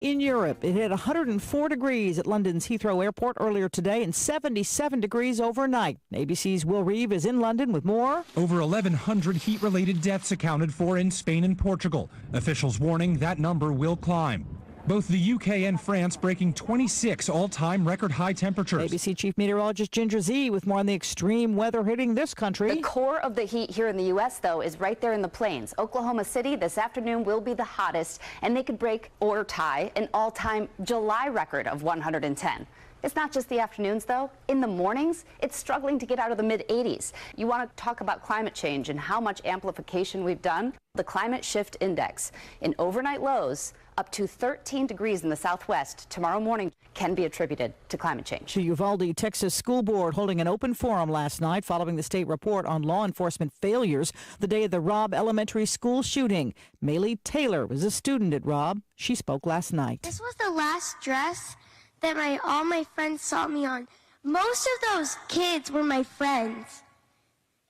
In Europe, it hit 104 degrees at London's Heathrow Airport earlier today and 77 degrees overnight. ABC's Will Reeve is in London with more. Over 1,100 heat-related deaths accounted for in Spain and Portugal. Officials warning that number will climb. Both the UK and France breaking 26 all-time record high temperatures. ABC Chief Meteorologist Ginger Z with more on the extreme weather hitting this country. The core of the heat here in the U.S., though, is right there in the plains. Oklahoma City this afternoon will be the hottest, and they could break or tie an all-time July record of 110. It's not just the afternoons, though. In the mornings, it's struggling to get out of the mid-80s. You want to talk about climate change and how much amplification we've done? The Climate Shift Index in overnight lows up to 13 degrees in the southwest tomorrow morning can be attributed to climate change. The Uvalde, Texas School Board holding an open forum last night following the state report on law enforcement failures the day of the Robb Elementary School shooting. Maylee Taylor was a student at Robb. She spoke last night. This was the last dress that all my friends saw me on. Most of those kids were my friends,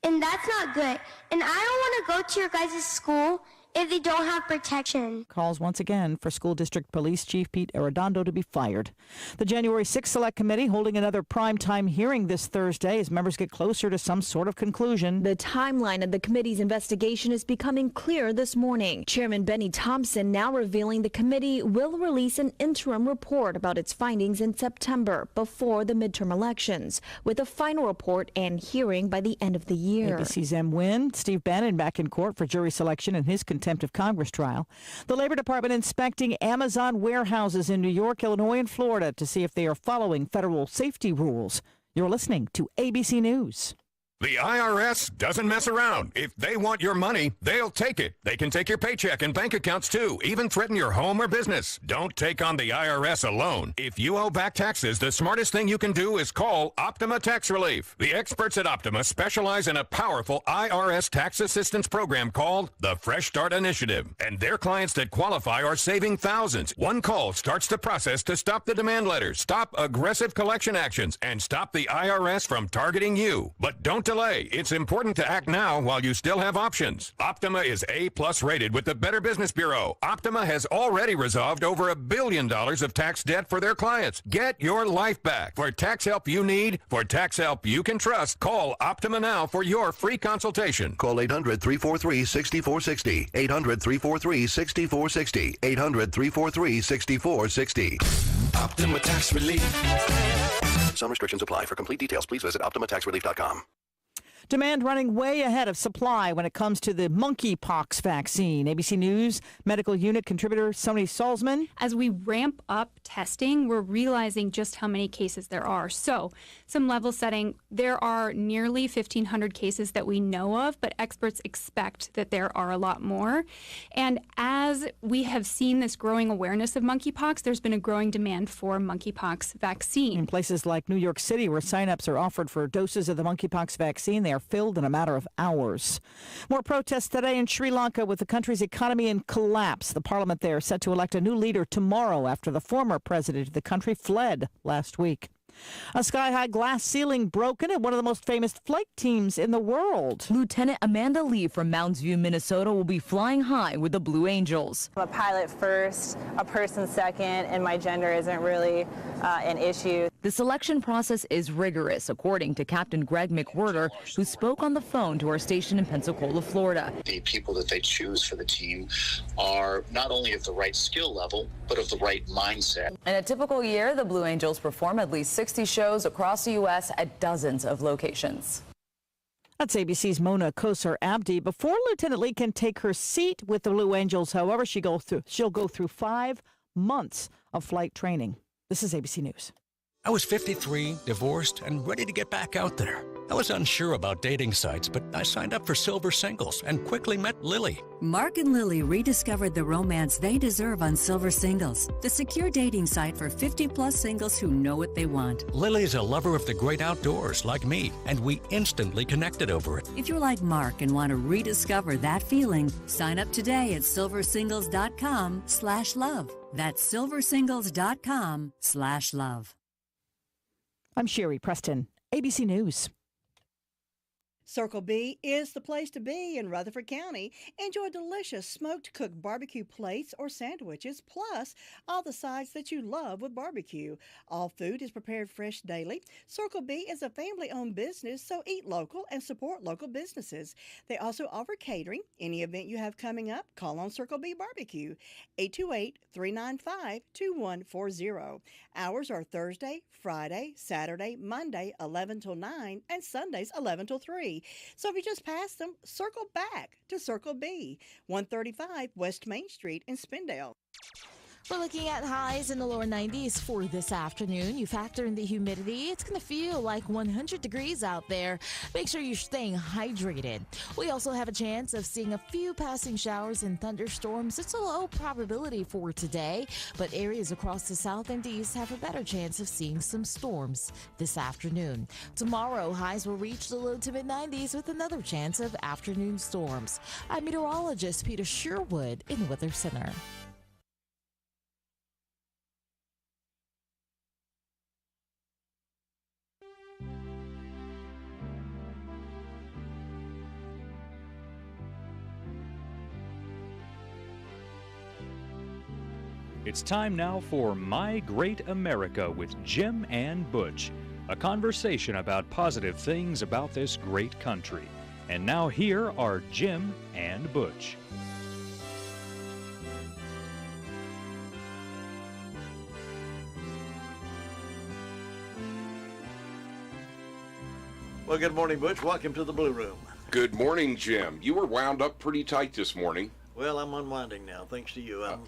and that's not good. And I don't want to go to your guys' school if they don't have protection. Calls once again for School District Police Chief Pete Arredondo to be fired. The January 6th Select Committee holding another primetime hearing this Thursday as members get closer to some sort of conclusion. The timeline of the committee's investigation is becoming clear this morning. Chairman Benny Thompson now revealing the committee will release an interim report about its findings in September before the midterm elections, with a final report and hearing by the end of the year. ABC's M. Wynn, Steve Bannon back in court for jury selection in his contempt of Congress trial. The Labor Department inspecting Amazon warehouses in New York, Illinois, and Florida to see if they are following federal safety rules. You're listening to ABC News. The IRS doesn't mess around. If they want your money, they'll take it. They can take your paycheck and bank accounts too, even threaten your home or business. Don't take on the IRS alone. If you owe back taxes, the smartest thing you can do is call Optima Tax Relief. The experts at Optima specialize in a powerful IRS tax assistance program called the Fresh Start Initiative. And their clients that qualify are saving thousands. One call starts the process to stop the demand letters, stop aggressive collection actions, and stop the IRS from targeting you. But don't delay. It's important to act now while you still have options. Optima is A+ rated with the Better Business Bureau. Optima has already resolved over $1 billion of tax debt for their clients. Get your life back. For tax help you need, for tax help you can trust, call Optima now for your free consultation. Call 800-343-6460. 800-343-6460. 800-343-6460. Optima Tax Relief. Some restrictions apply. For complete details, please visit OptimaTaxRelief.com. Demand running way ahead of supply when it comes to the monkeypox vaccine. ABC News medical unit contributor Sony Salzman. As we ramp up testing, we're realizing just how many cases there are. So, some level setting, there are nearly 1,500 cases that we know of, but experts expect that there are a lot more. And as we have seen this growing awareness of monkeypox, there's been a growing demand for monkeypox vaccine. In places like New York City, where signups are offered for doses of the monkeypox vaccine, they are filled in a matter of hours. More protests today in Sri Lanka with the country's economy in collapse. The parliament there set to elect a new leader tomorrow after the former president of the country fled last week. A sky-high glass ceiling broken at one of the most famous flight teams in the world. Lieutenant Amanda Lee from Mounds View, Minnesota will be flying high with the Blue Angels. I'm a pilot first, a person second, and my gender isn't really an issue. The selection process is rigorous, according to Captain Greg McWhirter, who spoke on the phone to our station in Pensacola, Florida. The people that they choose for the team are not only of the right skill level, but of the right mindset. In a typical year, the Blue Angels perform at least 60 shows across the U.S. at dozens of locations. That's ABC's Mona Kosar Abdi. Before Lieutenant Lee can take her seat with the Blue Angels, however, she'll go through 5 months of flight training. This is ABC News. I was 53, divorced, and ready to get back out there. I was unsure about dating sites, but I signed up for Silver Singles and quickly met Lily. Mark and Lily rediscovered the romance they deserve on Silver Singles, the secure dating site for 50-plus singles who know what they want. Lily's a lover of the great outdoors like me, and we instantly connected over it. If you're like Mark and want to rediscover that feeling, sign up today at silversingles.com/love. That's silversingles.com/love. I'm Sherry Preston, ABC News. Circle B is the place to be in Rutherford County. Enjoy delicious smoked cooked barbecue plates or sandwiches, plus all the sides that you love with barbecue. All food is prepared fresh daily. Circle B is a family-owned business, so eat local and support local businesses. They also offer catering. Any event you have coming up, call on Circle B Barbecue, 828-395-2140. Hours are Thursday, Friday, Saturday, Monday, 11 till 9, and Sundays, 11 till 3. So if you just passed them, circle back to Circle B, 135 West Main Street in Spindale. We're looking at highs in the lower 90s for this afternoon. You factor in the humidity, it's going to feel like 100 degrees out there. Make sure you're staying hydrated. We also have a chance of seeing a few passing showers and thunderstorms. It's a low probability for today, but areas across the south and east have a better chance of seeing some storms this afternoon. Tomorrow, highs will reach the low to mid-90s with another chance of afternoon storms. I'm meteorologist Peter Sherwood in Weather Center. It's time now for My Great America with Jim and Butch, a conversation about positive things about this great country. And now here are Jim and Butch. Well, good morning, Butch. Welcome to the Blue Room. Good morning, Jim. You were wound up pretty tight this morning. Well, I'm unwinding now, thanks to you. I'm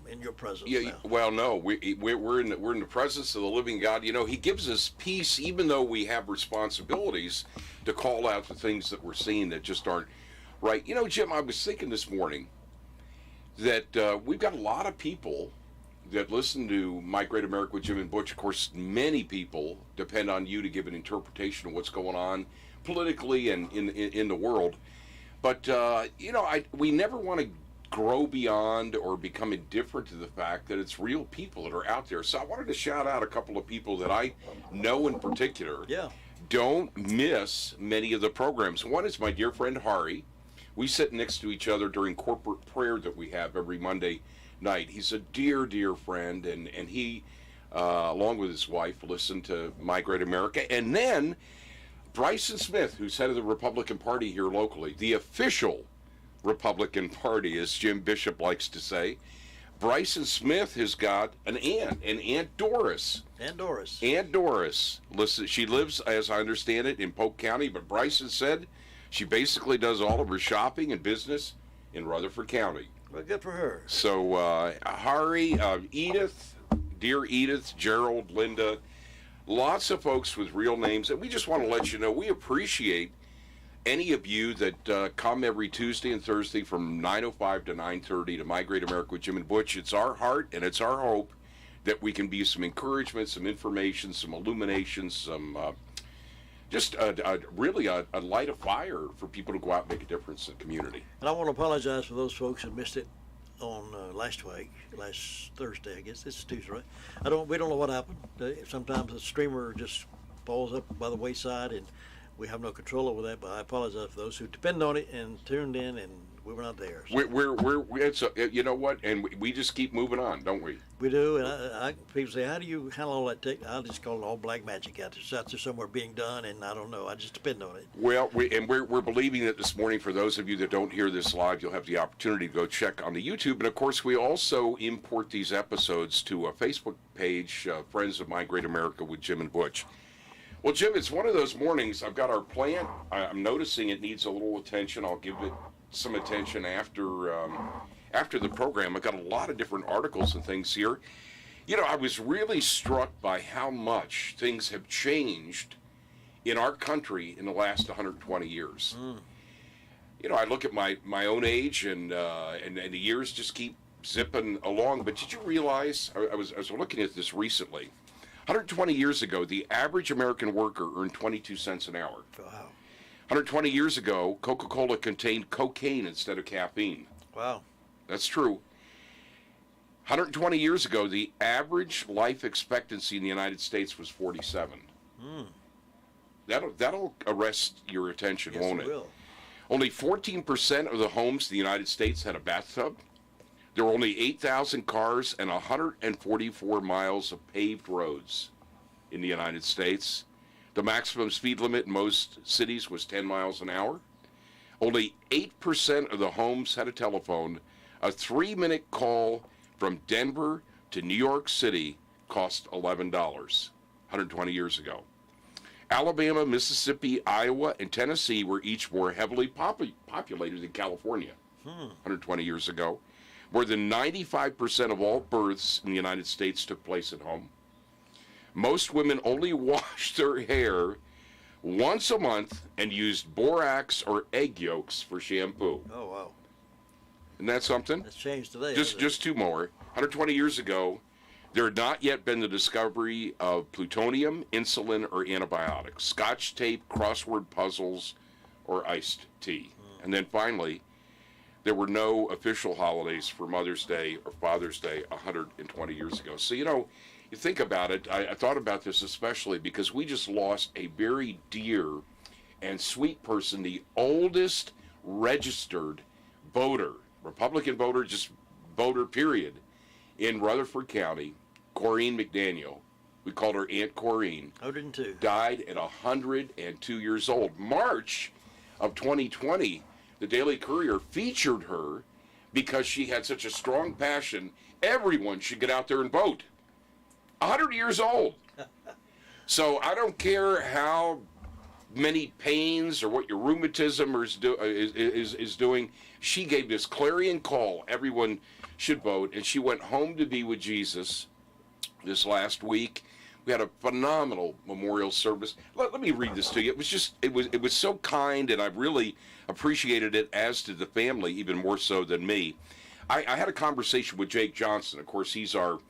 in your presence Yeah. now. Well, no, we're in the presence of the living God. You know, He gives us peace, even though we have responsibilities to call out the things that we're seeing that just aren't right. You know, Jim, I was thinking this morning that we've got a lot of people that listen to My Great America with Jim and Butch. Of course, many people depend on you to give an interpretation of what's going on politically and in the world. But you know, we never want to grow beyond or become indifferent to the fact that it's real people that are out there. So I wanted to shout out a couple of people that I know in particular. Yeah. Don't miss many of the programs. One is my dear friend Hari. We sit next to each other during corporate prayer that we have every Monday night. He's a dear, dear friend, and he, along with his wife, listen to My Great America. And then Bryson Smith, who's head of the Republican Party here locally, the official Republican Party, as Jim Bishop likes to say. Bryson Smith has got an Aunt Doris. Aunt Doris. Aunt Doris. Listen, she lives, as I understand it, in Polk County, but Bryson said she basically does all of her shopping and business in Rutherford County. Well, good for her. So, Hari, Edith, dear Edith, Gerald, Linda, lots of folks with real names, and we just want to let you know we appreciate any of you that come every Tuesday and Thursday from 9:05 to 9:30 to My Great America with Jim and Butch. It's our heart and it's our hope that we can be some encouragement, some information, some illumination, some just really a light of fire for people to go out and make a difference in the community. And I want to apologize for those folks who missed it on last Thursday, I guess. It's Tuesday, right? We don't know what happened. Sometimes the streamer just falls up by the wayside, and we have no control over that. But I apologize for those who depend on it and tuned in, and we were not there. So. You know what? And we just keep moving on, don't we? We do. And people say, how do you handle all that technology? I'll just call it all black magic out there. It's out there somewhere being done, and I don't know. I just depend on it. Well, we're believing that this morning. For those of you that don't hear this live, you'll have the opportunity to go check on the YouTube. And of course, we also import these episodes to a Facebook page, Friends of My Great America with Jim and Butch. Well, Jim, it's one of those mornings. I've got our plant. I'm noticing it needs a little attention. I'll give it some attention after the program. I've got a lot of different articles and things here. You know, I was really struck by how much things have changed in our country in the last 120 years. You know, I look at my own age, and the years just keep zipping along. But did you realize, I was looking at this recently, 120 years ago, the average American worker earned 22 cents an hour. Wow. 120 years ago, Coca-Cola contained cocaine instead of caffeine. Wow. That's true. 120 years ago, the average life expectancy in the United States was 47. That'll arrest your attention, Yes, won't it it? will. Only 14% of the homes in the United States had a bathtub. There were only 8,000 cars and 144 miles of paved roads in the United States. The maximum speed limit in most cities was 10 miles an hour. Only 8% of the homes had a telephone. A 3-minute call from Denver to New York City cost $11, 120 years ago. Alabama, Mississippi, Iowa, and Tennessee were each more heavily populated than California 120 years ago. More than 95% of all births in the United States took place at home. Most women only washed their hair once a month and used borax or egg yolks for shampoo. Oh, wow. Isn't that something? That's changed today. Just two more. 120 years ago, there had not yet been the discovery of plutonium, insulin, or antibiotics, Scotch tape, crossword puzzles, or iced tea. And then finally, there were no official holidays for Mother's Day or Father's Day 120 years ago. So, you think about it. I thought about this especially because we just lost a very dear and sweet person, the oldest registered voter, Republican voter, just voter, period, in Rutherford County, Corinne McDaniel. We called her Aunt Corinne. 102. Died at 102 years old. March of 2020, the Daily Courier featured her because she had such a strong passion. Everyone should get out there and vote. 100 years old. So I don't care how many pains or what your rheumatism is doing. She gave this clarion call. Everyone should vote. And she went home to be with Jesus this last week. We had a phenomenal memorial service. Let me read this to you. It was so kind, and I really appreciated it, as did the family, even more so than me. I had a conversation with Jake Johnson. Of course, he's our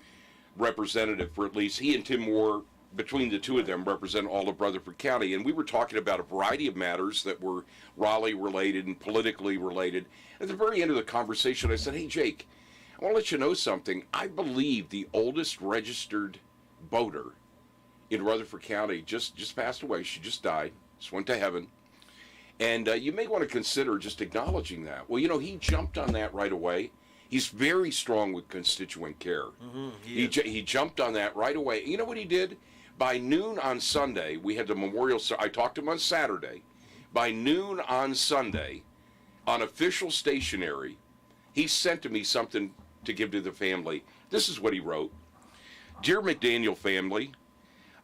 representative for at least, he and Tim Moore, between the two of them, represent all of Rutherford County. And we were talking about a variety of matters that were Raleigh-related and politically related. At the very end of the conversation, I said, hey, Jake, I want to let you know something. I believe the oldest registered voter in Rutherford County just passed away. She just died. Just went to heaven. And you may want to consider just acknowledging that. Well, he jumped on that right away. He's very strong with constituent care. He jumped on that right away. You know what he did? By noon on Sunday, we had the memorial. I talked to him on Saturday. By noon on Sunday, on official stationery, he sent to me something to give to the family. This is what he wrote. Dear McDaniel family,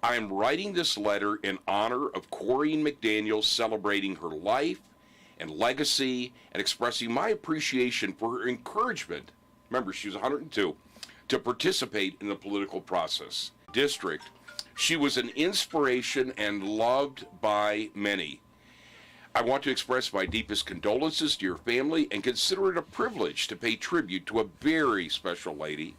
I am writing this letter in honor of Corinne McDaniel celebrating her life and legacy and expressing my appreciation for her encouragement, remember she was 102, to participate in the political process. District, she was an inspiration and loved by many. I want to express my deepest condolences to your family and consider it a privilege to pay tribute to a very special lady.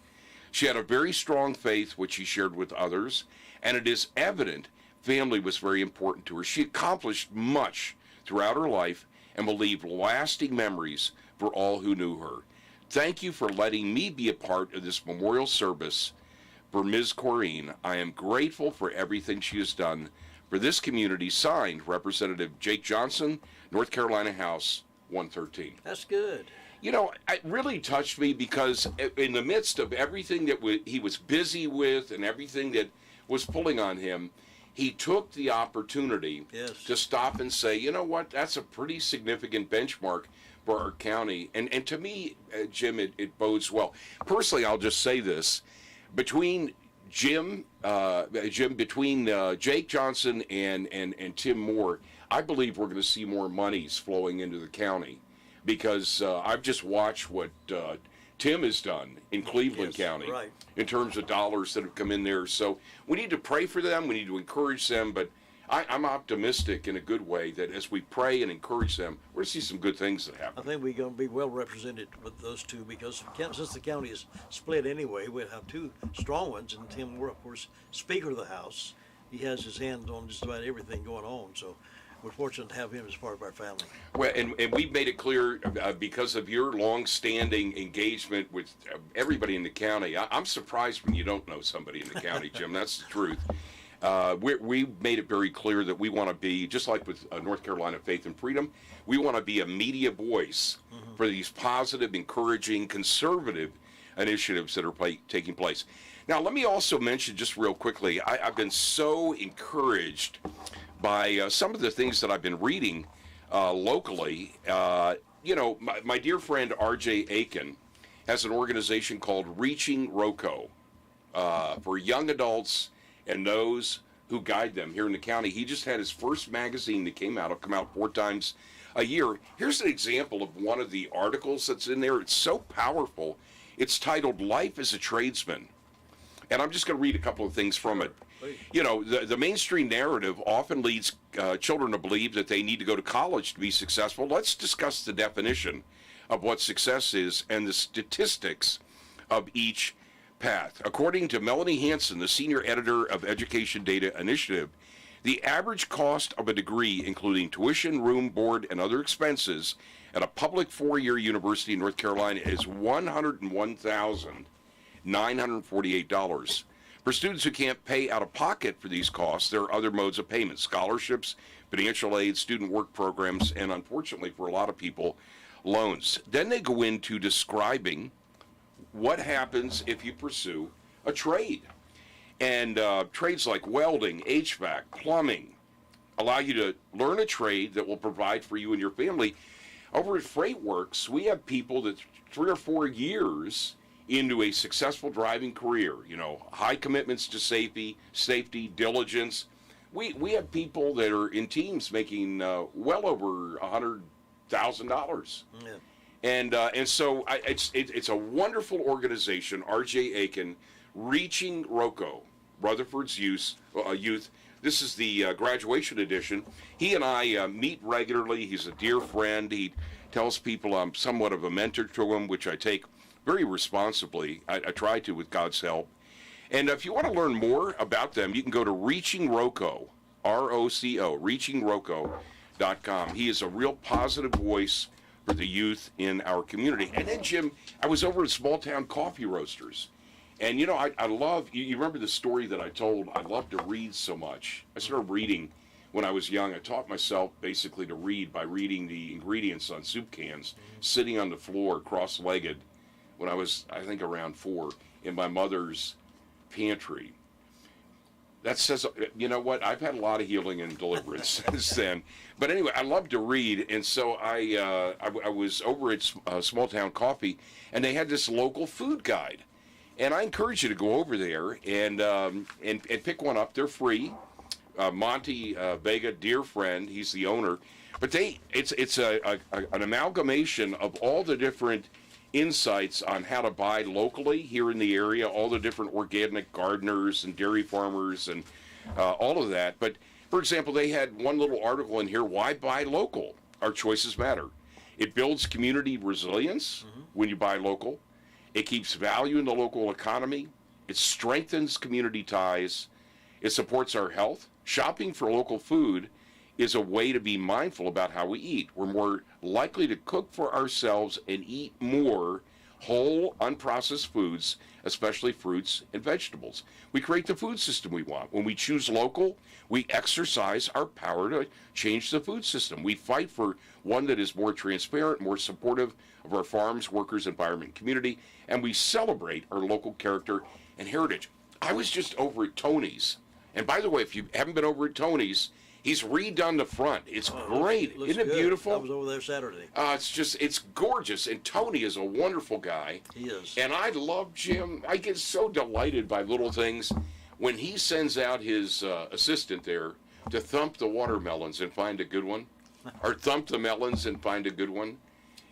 She had a very strong faith, which she shared with others, and it is evident family was very important to her. She accomplished much throughout her life and will leave lasting memories for all who knew her. Thank you for letting me be a part of this memorial service for Ms. Corinne. I am grateful for everything she has done for this community. Signed, Representative Jake Johnson, North Carolina House 113. That's good. It really touched me because in the midst of everything that he was busy with and everything that was pulling on him, he took the opportunity to stop and say, you know what, that's a pretty significant benchmark for our county. And to me, Jim, it bodes well. Personally, I'll just say this. Between Jake Johnson and Tim Moore, I believe we're going to see more monies flowing into the county because I've just watched what Tim has done in Cleveland County in terms of dollars that have come in there. So we need to pray for them. We need to encourage them. But I'm optimistic in a good way that as we pray and encourage them, we're going to see some good things that happen. I think we're going to be well represented with those two because since the county is split anyway, we'll have two strong ones. And Tim Moore, of course, Speaker of the House. He has his hands on just about everything going on. So we're fortunate to have him as part of our family. Well, and we've made it clear because of your long-standing engagement with everybody in the county. I'm surprised when you don't know somebody in the county, Jim. That's the truth. We made it very clear that we want to be, just like with North Carolina Faith and Freedom, we want to be a media voice for these positive, encouraging, conservative initiatives that are taking place. Now, let me also mention just real quickly, I've been so encouraged by some of the things that I've been reading locally. My dear friend R.J. Aiken has an organization called Reaching Rocco for young adults and those who guide them here in the county. He just had his first magazine that came out. It'll come out 4 times a year. Here's an example of one of the articles that's in there. It's so powerful. It's titled Life as a Tradesman. And I'm just going to read a couple of things from it. You know, the mainstream narrative often leads children to believe that they need to go to college to be successful. Let's discuss the definition of what success is and the statistics of each path. According to Melanie Hansen, the senior editor of Education Data Initiative, the average cost of a degree, including tuition, room, board, and other expenses at a public 4-year university in North Carolina is $101,948. For students who can't pay out of pocket for these costs, there are other modes of payment: scholarships, financial aid, student work programs, and unfortunately for a lot of people, loans. Then they go into describing what happens if you pursue a trade. And trades like welding, HVAC, plumbing allow you to learn a trade that will provide for you and your family. Over at FreightWorks, we have people that 3 or 4 years into a successful driving career, you know, high commitments to safety, diligence. We have people that are in teams making well over $100,000. Yeah. And so it's a wonderful organization, R.J. Aiken, Reaching Rocco, Rutherford's youth. This is the graduation edition. He and I meet regularly. He's a dear friend. He tells people I'm somewhat of a mentor to him, which I take very responsibly. I try to with God's help. And if you want to learn more about them, you can go to Reaching Rocco, R-O-C-O, reachingrocco.com. He is a real positive voice for the youth in our community. And then, Jim, I was over at Small Town Coffee Roasters. And, you know, I love, you remember the story that I told, I love to read so much. I started reading when I was young. I taught myself basically to read by reading the ingredients on soup cans, sitting on the floor cross-legged when I was, I think, around 4 in my mother's pantry. That says, you know what, I've had a lot of healing and deliverance since then. But anyway, I love to read, and so I was over at Small Town Coffee, and they had this local food guide. And I encourage you to go over there and pick one up. They're free. Monty Vega, dear friend, he's the owner. But it's an amalgamation of all the different insights on how to buy locally here in the area, all the different organic gardeners and dairy farmers and all of that. But, for example, they had one little article in here, why buy local? Our choices matter. It builds community resilience when you buy local. It keeps value in the local economy. It strengthens community ties. It supports our health. Shopping for local food is a way to be mindful about how we eat. We're more likely to cook for ourselves and eat more whole, unprocessed foods, especially fruits and vegetables. We create the food system we want. When we choose local, we exercise our power to change the food system. We fight for one that is more transparent, more supportive of our farms, workers, environment, community, and we celebrate our local character and heritage. I was just over at Tony's. And by the way, if you haven't been over at Tony's, he's redone the front. It's great. Looks Isn't it good. beautiful? I was over there Saturday. It's gorgeous. And Tony is a wonderful guy. He is. And I love Jim. I get so delighted by little things. When he sends out his assistant there to thump the watermelons and find a good one, or thump the melons and find a good one,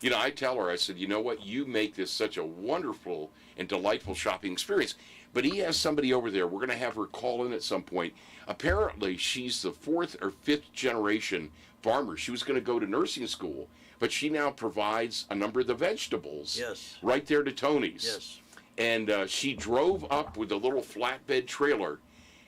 you know, I tell her, I said, you know what, you make this such a wonderful and delightful shopping experience. But he has somebody over there. We're going to have her call in at some point. Apparently, she's the 4th or 5th generation farmer. She was going to go to nursing school, but she now provides a number of the vegetables right there to Tony's. Yes. And she drove up with a little flatbed trailer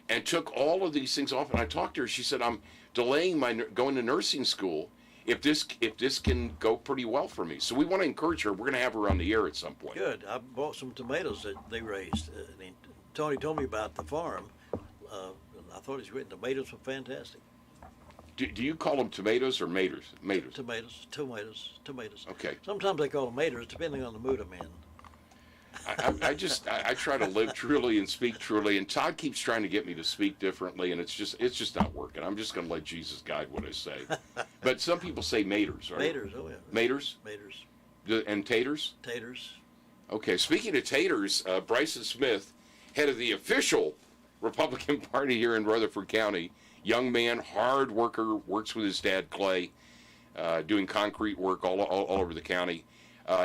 and took all of these things off. And I talked to her. She said, I'm delaying my going to nursing school if this can go pretty well for me. So we want to encourage her. We're going to have her on the air at some point. Good. I bought some tomatoes that they raised. Tony told me about the farm I thought his tomatoes were fantastic. Do you call them tomatoes or maters? Maters. Tomatoes. Okay. Sometimes I call them maters, depending on the mood I'm in. I try to live truly and speak truly, and Todd keeps trying to get me to speak differently, and it's just not working. I'm just going to let Jesus guide what I say. But some people say maters, right? Maters, oh yeah. Maters? Maters. And taters? Taters. Okay, speaking of taters, Bryson Smith, head of the official Republican Party here in Rutherford County, young man, hard worker, works with his dad, Clay, doing concrete work all over the county.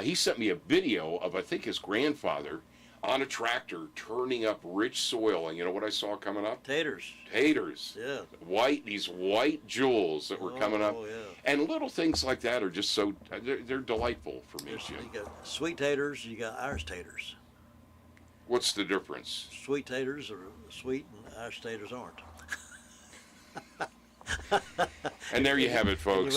He sent me a video of, I think, his grandfather on a tractor turning up rich soil. And you know what I saw coming up? Taters. Taters. Yeah. These white jewels that were coming up. Oh, yeah. And little things like that are just so, they're delightful for me. You got sweet taters, you got Irish taters. What's the difference? Sweet taters are sweet and Irish taters aren't. And there you have it, folks.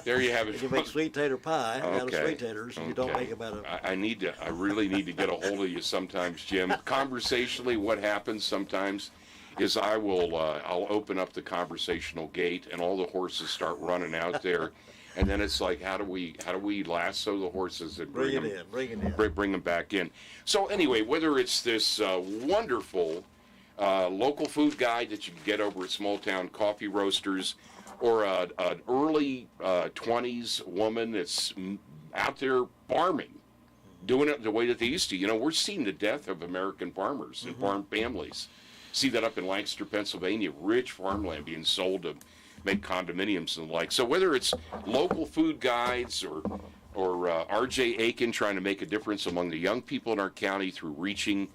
There you have it. You make sweet tater pie out of sweet taters. Okay. You don't make about it. I really need to get a hold of you sometimes, Jim. Conversationally, what happens sometimes is I'll open up the conversational gate and all the horses start running out there, and then it's like, how do we lasso the horses and bring them back in? So anyway, whether it's this wonderful local food guide that you can get over at Small Town Coffee Roasters, or an early 20s woman that's out there farming, doing it the way that they used to. You know, we're seeing the death of American farmers and farm families. See that up in Lancaster, Pennsylvania, rich farmland being sold to make condominiums and the like. So whether it's local food guides or R.J. Aiken trying to make a difference among the young people in our county through reaching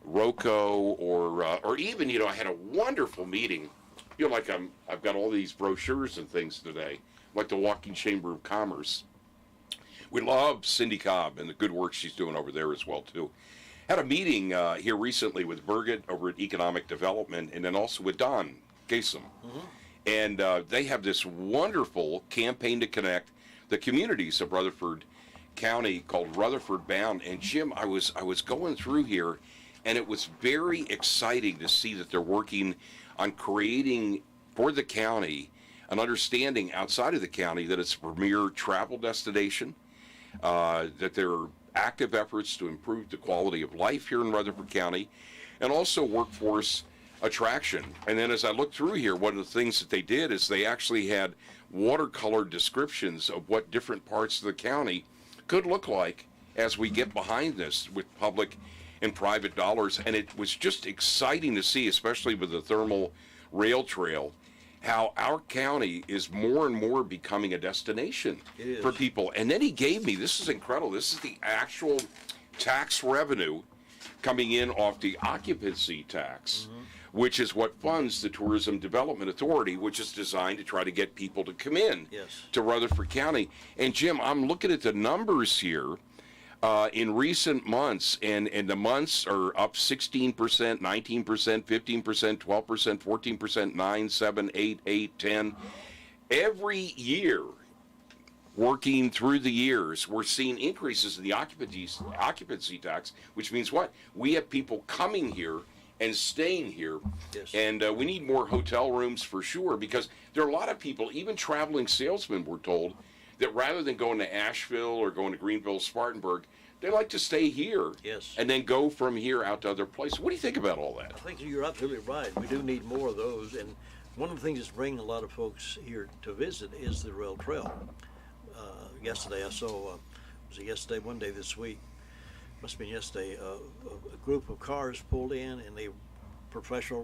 ROCO, or even, you know, I had a wonderful meeting. You know, like I've got all these brochures and things today, like the Walking Chamber of Commerce. We love Cindy Cobb and the good work she's doing over there as well, too. Had a meeting here recently with Birgit over at Economic Development, and then also with Don Kasem. And they have this wonderful campaign to connect the communities of Rutherford County called Rutherford Bound. And Jim, I was going through here, and it was very exciting to see that they're working on creating for the county an understanding outside of the county that it's a premier travel destination, that there are active efforts to improve the quality of life here in Rutherford County, and also workforce attraction. And then as I look through here, one of the things that they did is they actually had watercolor descriptions of what different parts of the county could look like as we get behind this with public and private dollars. And it was just exciting to see, especially with the thermal rail trail, how our county is more and more becoming a destination for people. And then he gave me, this is incredible, this is the actual tax revenue coming in off the occupancy tax, which is what funds the Tourism Development Authority, which is designed to try to get people to come in to Rutherford County. And Jim, I'm looking at the numbers here. In recent months, and the months are up 16%, 19%, 15%, 12%, 14%, 9, 7, 8, 8, 10. Every year, working through the years, we're seeing increases in the occupancy tax, which means what? We have people coming here and staying here, and we need more hotel rooms for sure, because there are a lot of people, even traveling salesmen, we're told, that rather than going to Asheville or going to Greenville, Spartanburg, they like to stay here and then go from here out to other places. What do you think about all that? I think you're absolutely right. We do need more of those. And one of the things that's bringing a lot of folks here to visit is the rail trail. Yesterday I saw, one day this week, must have been yesterday, a group of cars pulled in, and they were professional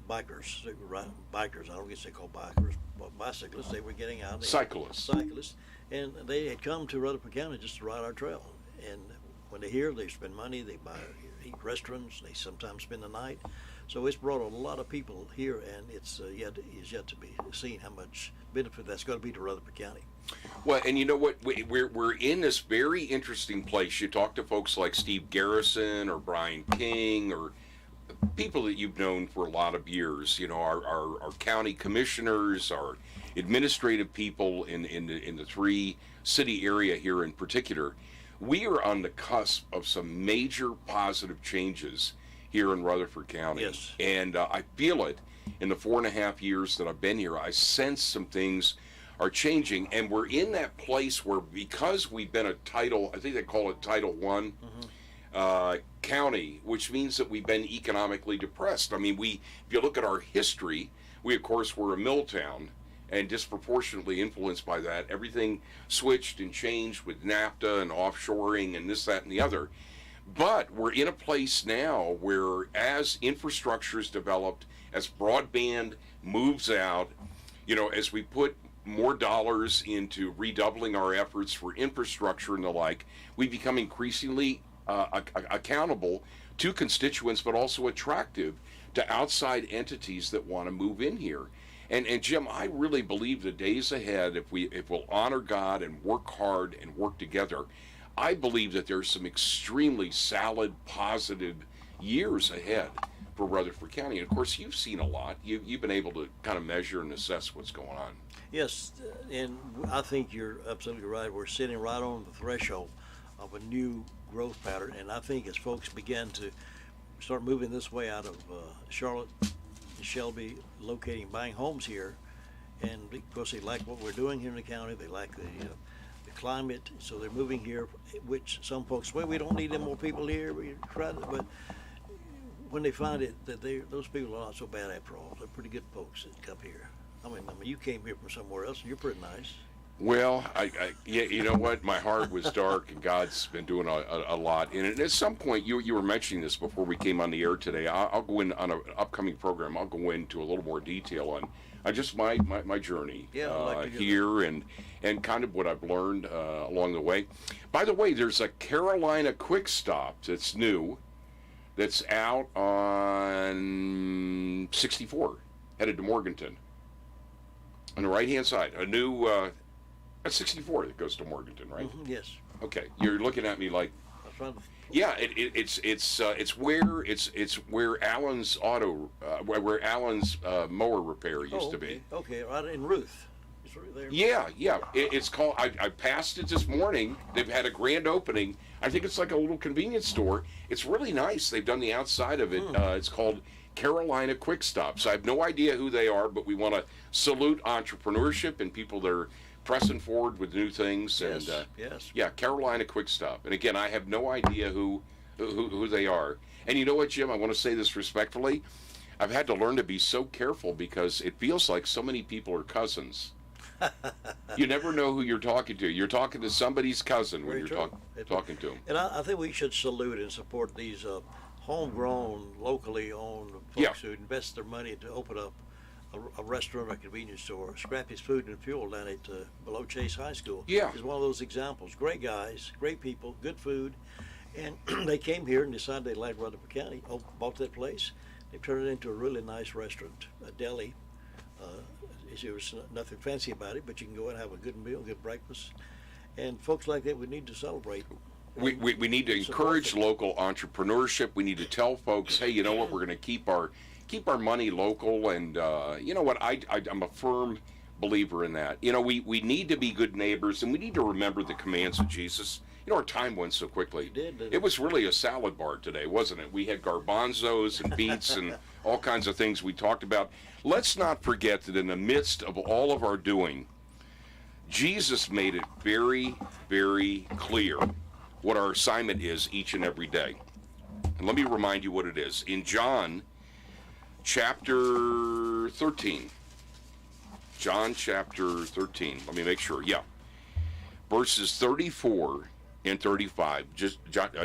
bikers. They were bikers, I don't guess they call bikers, but bicyclists. They were getting out. Cyclists. And they had come to Rutherford County just to ride our trail. And when they're here, they spend money, they eat restaurants, they sometimes spend the night. So it's brought a lot of people here, and it's yet to be seen how much benefit that's going to be to Rutherford County. Well, and you know what? We're in this very interesting place. You talk to folks like Steve Garrison or Brian King or people that you've known for a lot of years. You know, our county commissioners, our administrative people in the three city area here in particular. We are on the cusp of some major positive changes here in Rutherford County. Yes. And I feel it in the 4.5 years that I've been here. I sense some things are changing, and we're in that place where, because we've been a Title, I think they call it Title I county, which means that we've been economically depressed. I mean, if you look at our history, we of course were a mill town, and disproportionately influenced by that. Everything switched and changed with NAFTA and offshoring and this, that, and the other. But we're in a place now where, as infrastructure is developed, as broadband moves out, as we put more dollars into redoubling our efforts for infrastructure and the like, we become increasingly accountable to constituents, but also attractive to outside entities that want to move in here. And Jim, I really believe the days ahead, if we'll honor God and work hard and work together, I believe that there's some extremely solid, positive years ahead for Rutherford County. And of course, you've seen a lot. You've been able to kind of measure and assess what's going on. Yes, and I think you're absolutely right. We're sitting right on the threshold of a new growth pattern, and I think as folks begin to start moving this way out of Charlotte, Shelby, buying homes here, and of course they like what we're doing here in the county. They like the climate, so they're moving here. Which some folks, well, we don't need any more people here. We try to, but when they find it that those people are not so bad after all, they're pretty good folks that come here. I mean, you came here from somewhere else, and you're pretty nice. Well, yeah, you know what? My heart was dark, and God's been doing a lot. And at some point, you were mentioning this before we came on the air today. I'll go in on an upcoming program. I'll go into a little more detail on just my journey here and kind of what I've learned along the way. By the way, there's a Carolina Quick Stop that's new, that's out on 64, headed to Morganton. On the right-hand side, a new. 64 that goes to Morganton, right? Mm-hmm, yes. Okay, you're looking at me like. Yeah, it's where Allen's where Allen's mower repair used to be. Okay, right in Ruth. It's right there. Yeah. It's called. I passed it this morning. They've had a grand opening. I think it's like a little convenience store. It's really nice. They've done the outside of it. It's called Carolina Quick Stops. I have no idea who they are, but we want to salute entrepreneurship and people that are pressing forward with new things. Yes, and yes. Yeah, Carolina Quick Stop. And again, I have no idea who they are. And you know what, Jim? I want to say this respectfully. I've had to learn to be so careful because it feels like so many people are cousins. You never know who you're talking to. You're talking to somebody's cousin when you're talking to them. And I think we should salute and support these homegrown, locally owned folks who invest their money to open up a restaurant or convenience store. Scrappy's Food and Fuel down at below Chase High School is one of those examples. Great guys, great people, good food, and they came here and decided they liked Rutherford County. Bought that place. They turned it into a really nice restaurant, a deli. There's nothing fancy about it, but you can go and have a good meal, good breakfast, and folks like that we need to celebrate. We need to encourage local entrepreneurship. We need to tell folks, hey, you know what, we're going to keep our money local, and you know what, I'm a firm believer in that. You know, we need to be good neighbors, and we need to remember the commands of Jesus. You know, our time went so quickly. It was really a salad bar today, wasn't it? We had garbanzos and beets and all kinds of things we talked about. Let's not forget that in the midst of all of our doing, Jesus made it very, very clear what our assignment is each and every day. And let me remind you what it is. In John chapter 13. John chapter 13. Let me make sure. Yeah. Verses 34 and 35.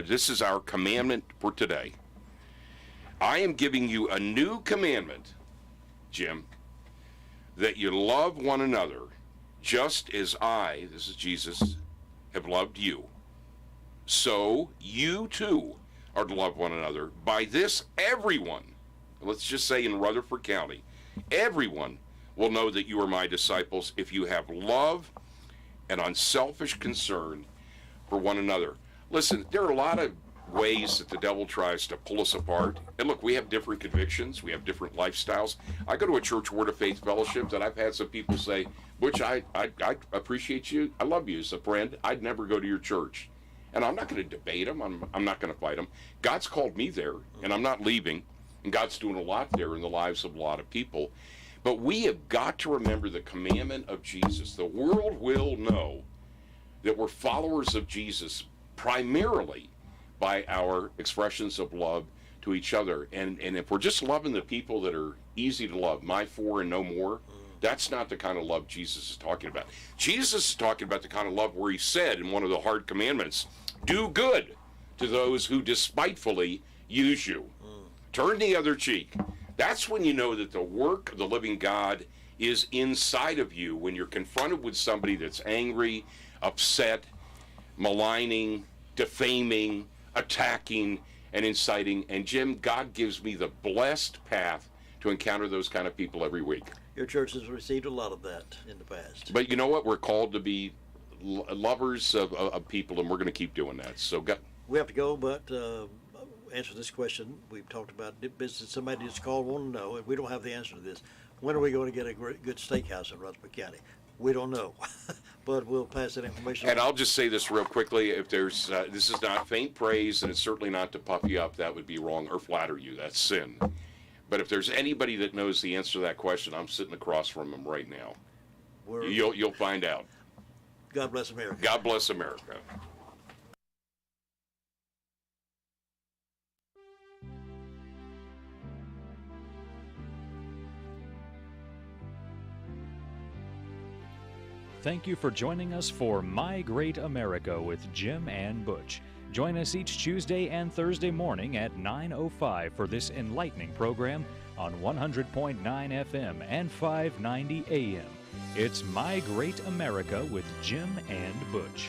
This is our commandment for today. I am giving you a new commandment, Jim, that you love one another just as I, this is Jesus, have loved you. So you too are to love one another. By this, everyone, let's just say in Rutherford County, everyone will know that you are my disciples if you have love and unselfish concern for one another. Listen, there are a lot of ways that the devil tries to pull us apart. And look, we have different convictions. We have different lifestyles. I go to a church, Word of Faith Fellowship, that I've had some people say, Butch, I appreciate you. I love you as a friend. I'd never go to your church. And I'm not going to debate them. I'm not going to fight them. God's called me there, and I'm not leaving. And God's doing a lot there in the lives of a lot of people. But we have got to remember the commandment of Jesus. The world will know that we're followers of Jesus primarily by our expressions of love to each other. And if we're just loving the people that are easy to love, my four and no more, that's not the kind of love Jesus is talking about. Jesus is talking about the kind of love where he said in one of the hard commandments, do good to those who despitefully use you. Turn the other cheek. That's when you know that the work of the living God is inside of you, when you're confronted with somebody that's angry, upset, maligning, defaming, attacking, and inciting. And Jim, God gives me the blessed path to encounter those kind of people every week. Your church has received a lot of that in the past. But you know what? We're called to be lovers of people, and we're going to keep doing that. So we have to go, but answer this question. We've talked about business. Somebody just called, want to know, and we don't have the answer to this. When are we going to get a good steakhouse in Rutherford County? We don't know, but we'll pass that information And on. I'll just say this real quickly. If there's, this is not faint praise, and it's certainly not to puff you up. That would be wrong, or flatter you. That's sin. But if there's anybody that knows the answer to that question, I'm sitting across from them right now. You'll find out. God bless America. God bless America. Thank you for joining us for My Great America with Jim and Butch. Join us each Tuesday and Thursday morning at 9:05 for this enlightening program on 100.9 FM and 590 AM. It's My Great America with Jim and Butch.